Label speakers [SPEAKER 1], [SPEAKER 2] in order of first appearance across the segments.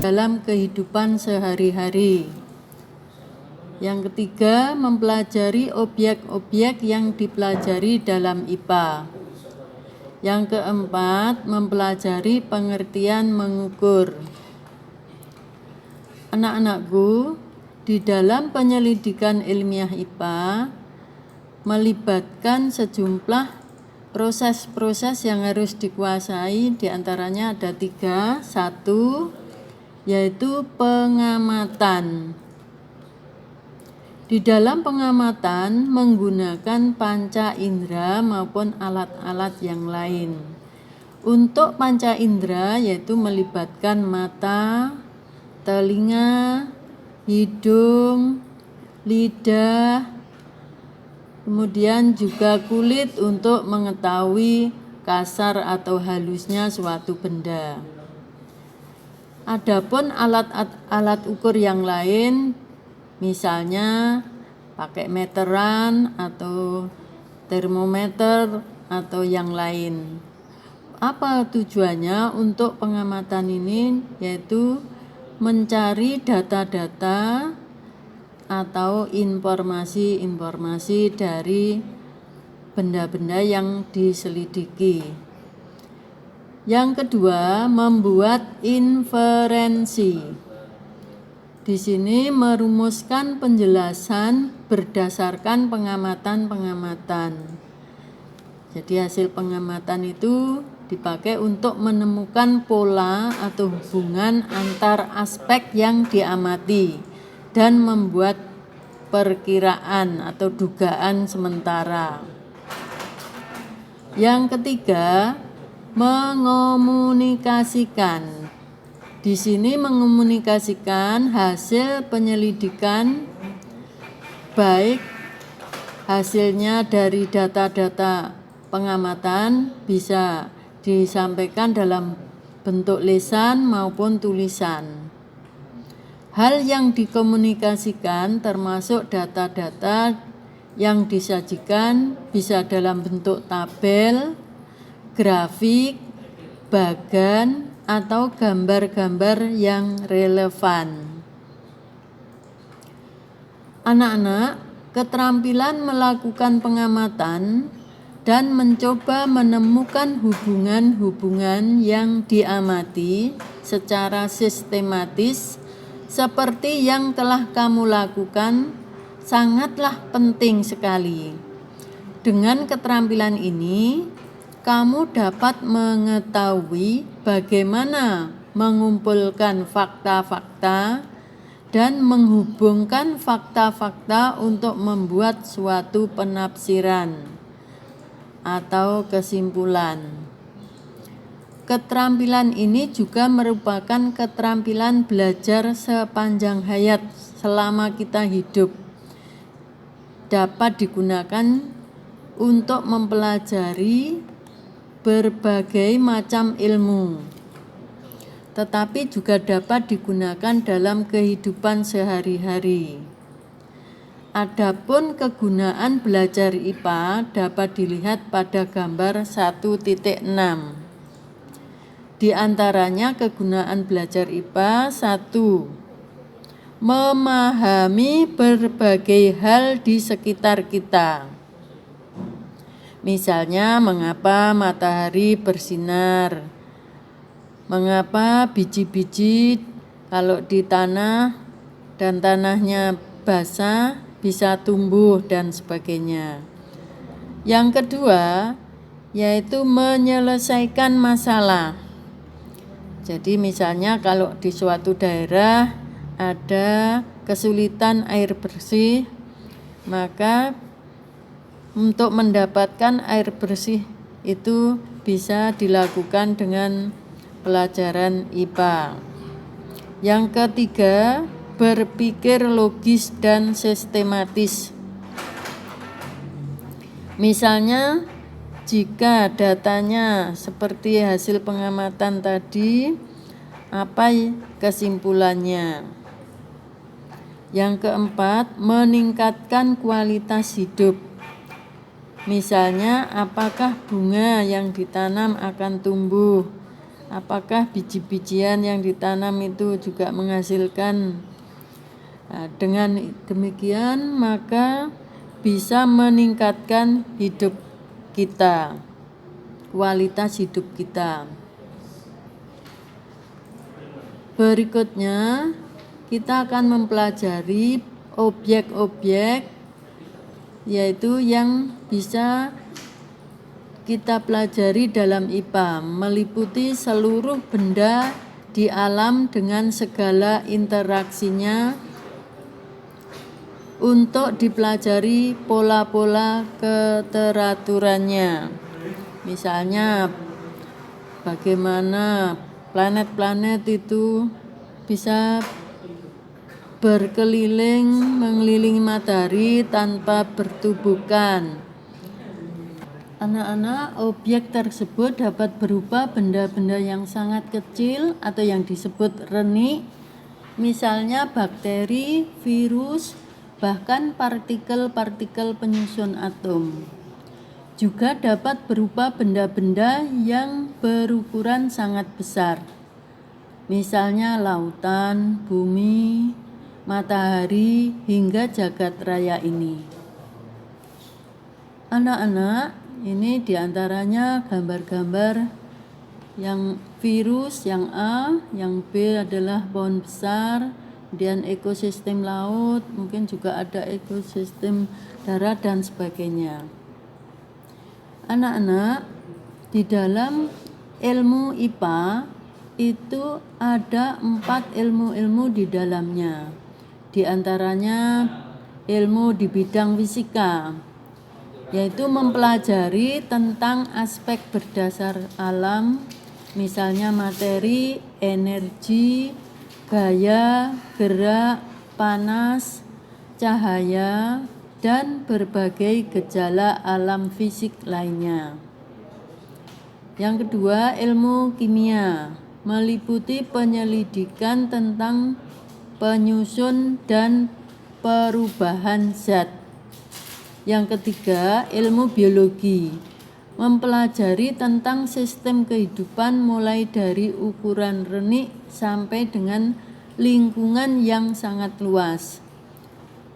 [SPEAKER 1] dalam kehidupan sehari-hari. Yang ketiga, mempelajari objek-objek yang dipelajari dalam IPA. Yang keempat, mempelajari pengertian mengukur. Anak-anakku, di dalam penyelidikan ilmiah IPA melibatkan sejumlah proses-proses yang harus dikuasai, diantaranya ada 3. 1, yaitu pengamatan. Di dalam pengamatan menggunakan panca indera maupun alat-alat yang lain. Untuk panca indera yaitu melibatkan mata, telinga, hidung, lidah, kemudian juga kulit untuk mengetahui kasar atau halusnya suatu benda. Adapun alat ukur yang lain, misalnya pakai meteran atau termometer atau yang lain. Apa tujuannya untuk pengamatan ini? Yaitu mencari data-data atau informasi-informasi dari benda-benda yang diselidiki. Yang kedua, membuat inferensi. Di sini merumuskan penjelasan berdasarkan pengamatan-pengamatan. Jadi hasil pengamatan itu dipakai untuk menemukan pola atau hubungan antar aspek yang diamati dan membuat perkiraan atau dugaan sementara. Yang ketiga, mengomunikasikan. Di sini mengomunikasikan hasil penyelidikan, baik hasilnya dari data-data pengamatan bisa disampaikan dalam bentuk lisan maupun tulisan. Hal yang dikomunikasikan termasuk data-data yang disajikan bisa dalam bentuk tabel, grafik, bagan, atau gambar-gambar yang relevan. Anak-anak, keterampilan melakukan pengamatan dan mencoba menemukan hubungan-hubungan yang diamati secara sistematis seperti yang telah kamu lakukan sangatlah penting sekali. Dengan keterampilan ini, kamu dapat mengetahui bagaimana mengumpulkan fakta-fakta dan menghubungkan fakta-fakta untuk membuat suatu penafsiran atau kesimpulan. Keterampilan ini juga merupakan keterampilan belajar sepanjang hayat selama kita hidup. Dapat digunakan untuk mempelajari berbagai macam ilmu, tetapi juga dapat digunakan dalam kehidupan sehari-hari. Adapun kegunaan belajar IPA dapat dilihat pada gambar 1.6. Di antaranya kegunaan belajar IPA: 1. Memahami berbagai hal di sekitar kita. Misalnya, mengapa matahari bersinar, mengapa biji-biji kalau di tanah dan tanahnya basah bisa tumbuh dan sebagainya. Yang kedua, yaitu menyelesaikan masalah. Jadi misalnya kalau di suatu daerah ada kesulitan air bersih, maka untuk mendapatkan air bersih itu bisa dilakukan dengan pelajaran IPA. Yang ketiga, berpikir logis dan sistematis. Misalnya, jika datanya seperti hasil pengamatan tadi, apa kesimpulannya? Yang keempat, meningkatkan kualitas hidup. Misalnya, apakah bunga yang ditanam akan tumbuh apakah biji-bijian yang ditanam itu juga menghasilkan. Nah, dengan demikian maka bisa meningkatkan hidup kita, kualitas hidup kita. Berikutnya kita akan mempelajari objek-objek yaitu yang bisa kita pelajari dalam IPA, meliputi seluruh benda di alam dengan segala interaksinya untuk dipelajari pola-pola keteraturannya. Misalnya bagaimana planet-planet itu bisa berkeliling mengelilingi matahari tanpa bertubuhkan. Anak-anak, objek tersebut dapat berupa benda-benda yang sangat kecil atau yang disebut renik, misalnya bakteri, virus, bahkan partikel-partikel penyusun atom. Juga dapat berupa benda-benda yang berukuran sangat besar, misalnya lautan, bumi, matahari, hingga jagat raya ini. Anak-anak, ini diantaranya gambar-gambar yang virus, yang A, yang B adalah pohon besar, kemudian ekosistem laut, mungkin juga ada ekosistem darat dan sebagainya. Anak-anak, di dalam ilmu IPA itu ada 4 ilmu-ilmu di dalamnya. Di antaranya ilmu di bidang fisika, yaitu mempelajari tentang aspek berdasar alam, misalnya materi, energi, gaya, gerak, panas, cahaya, dan berbagai gejala alam fisik lainnya. Yang kedua, ilmu kimia, meliputi penyelidikan tentang penyusun dan perubahan zat. Yang ketiga, ilmu biologi, mempelajari tentang sistem kehidupan mulai dari ukuran renik sampai dengan lingkungan yang sangat luas.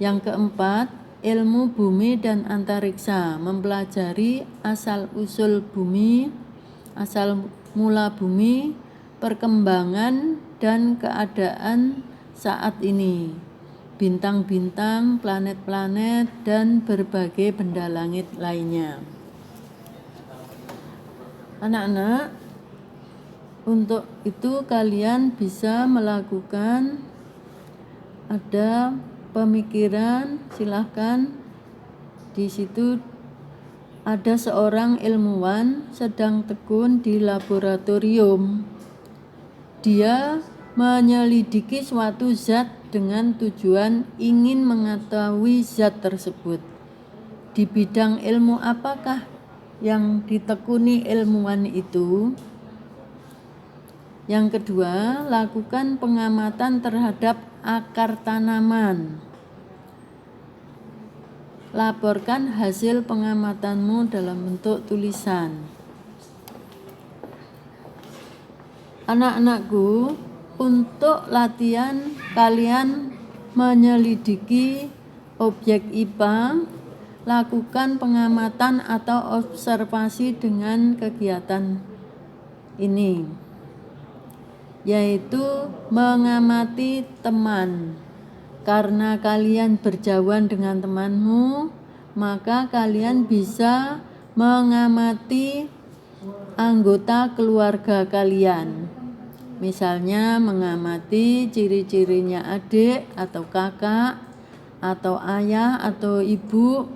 [SPEAKER 1] Yang keempat, ilmu bumi dan antariksa, mempelajari asal-usul bumi, asal mula bumi, perkembangan dan keadaan saat ini, bintang-bintang, planet-planet, dan berbagai benda langit lainnya. Anak-anak, untuk itu kalian bisa melakukan ada pemikiran, silahkan. Di situ ada seorang ilmuwan sedang tekun di laboratorium. Dia menyelidiki suatu zat dengan tujuan ingin mengetahui zat tersebut. Di bidang ilmu apakah yang ditekuni ilmuwan itu? Yang kedua, lakukan pengamatan terhadap akar tanaman. Laporkan hasil pengamatanmu dalam bentuk tulisan. Anak-anakku, untuk latihan kalian menyelidiki objek IPA, lakukan pengamatan atau observasi dengan kegiatan ini, yaitu mengamati teman. Karena kalian berjauhan dengan temanmu, maka kalian bisa mengamati anggota keluarga kalian. Misalnya mengamati ciri-cirinya adik atau kakak atau ayah atau ibu.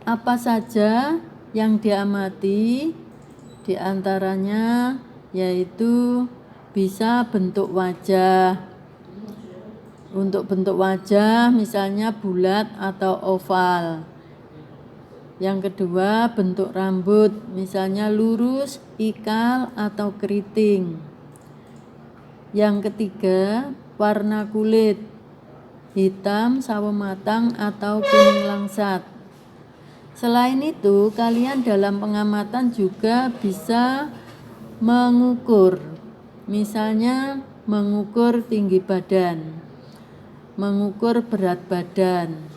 [SPEAKER 1] Apa saja yang diamati, diantaranya yaitu bisa bentuk wajah. Untuk bentuk wajah misalnya bulat atau oval. Yang kedua, bentuk rambut, misalnya lurus, ikal, atau keriting. Yang ketiga, warna kulit, hitam, sawo matang, atau kuning langsat. Selain itu, kalian dalam pengamatan juga bisa mengukur. Misalnya mengukur tinggi badan, mengukur berat badan,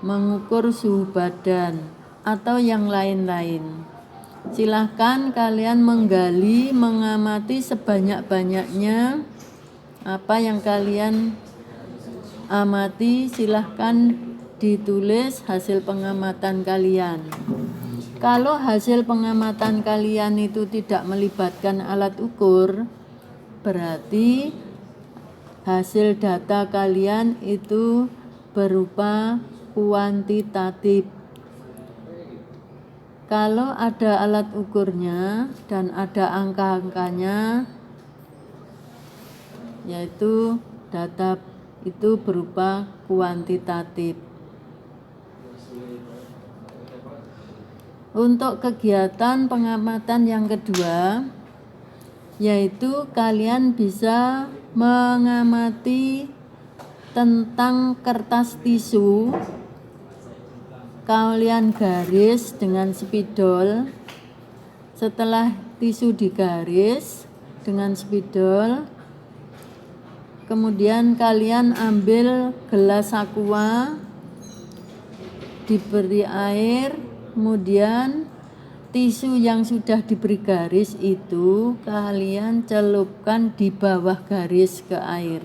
[SPEAKER 1] mengukur suhu badan, atau yang lain-lain. Silahkan kalian menggali, mengamati sebanyak-banyaknya apa yang kalian amati. Silahkan ditulis hasil pengamatan kalian. Kalau hasil pengamatan kalian itu tidak melibatkan alat ukur, berarti hasil data kalian itu berupa kuantitatif. Kalau ada alat ukurnya dan ada angka-angkanya, yaitu data itu berupa kuantitatif. Untuk kegiatan pengamatan yang kedua, yaitu kalian bisa mengamati tentang kertas tisu. Kalian garis dengan spidol. Setelah tisu digaris dengan spidol, kemudian kalian ambil gelas aqua, diberi air, kemudian tisu yang sudah diberi garis itu kalian celupkan di bawah garis ke air.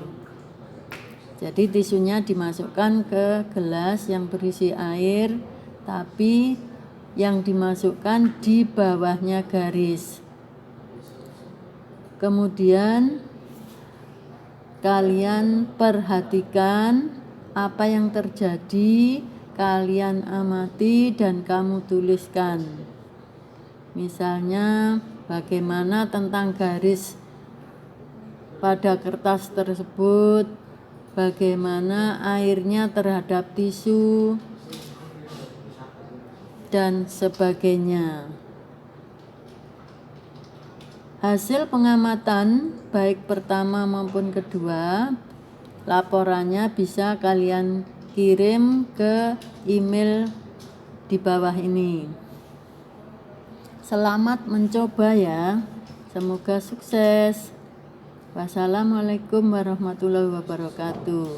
[SPEAKER 1] Jadi tisunya dimasukkan ke gelas yang berisi air, tapi yang dimasukkan di bawahnya garis. Kemudian kalian perhatikan apa yang terjadi, kalian amati dan kamu tuliskan. Misalnya bagaimana tentang garis pada kertas tersebut, bagaimana airnya terhadap tisu, dan sebagainya. Hasil pengamatan baik pertama maupun kedua, laporannya bisa kalian kirim ke email di bawah ini. Selamat mencoba ya, semoga sukses. Wassalamualaikum warahmatullahi wabarakatuh.